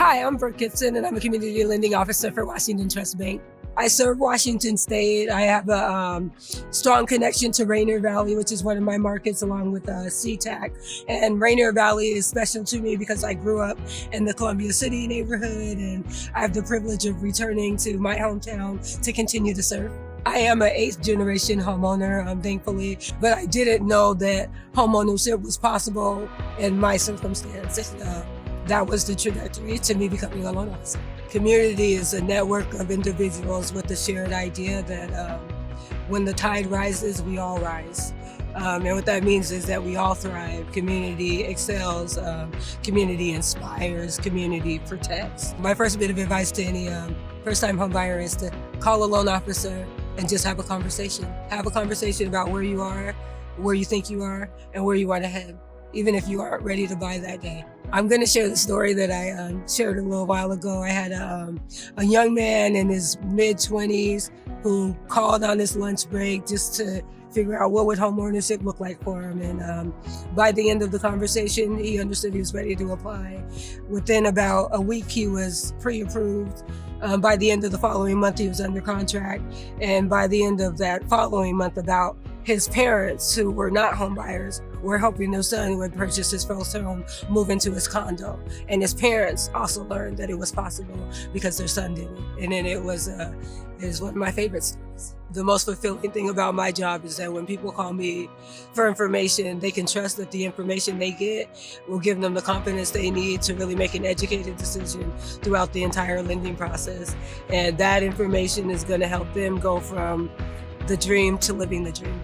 Hi, I'm Brooke Gibson, and I'm a community lending officer for Washington Trust Bank. I serve Washington State. I have a strong connection to Rainier Valley, which is one of my markets, along with SeaTac. And Rainier Valley is special to me because I grew up in the Columbia City neighborhood, and I have the privilege of returning to my hometown to continue to serve. I am an 8th generation homeowner, thankfully, but I didn't know that homeownership was possible in my circumstance. That was the trajectory to me becoming a loan officer. Community is a network of individuals with the shared idea that when the tide rises, we all rise. And what that means is that we all thrive. Community excels, community inspires, community protects. My first bit of advice to any first-time home buyer is to call a loan officer and just have a conversation. Have a conversation about where you are, where you think you are, and where you want to head, even if you aren't ready to buy that day. I'm going to share the story that I shared a little while ago. I had a young man in his mid-20s who called on his lunch break just to figure out what would home ownership look like for him. And by the end of the conversation, he understood he was ready to apply. Within about a week, he was pre-approved. By the end of the following month, he was under contract. And by the end of that following month, about his parents, who were not home buyers, were hoping their son would purchase his first home, move into his condo. And his parents also learned that it was possible because their son didn't. And then it was one of my favorite stories. The most fulfilling thing about my job is that when people call me for information, they can trust that the information they get will give them the confidence they need to really make an educated decision throughout the entire lending process. And that information is going to help them go from the dream to living the dream.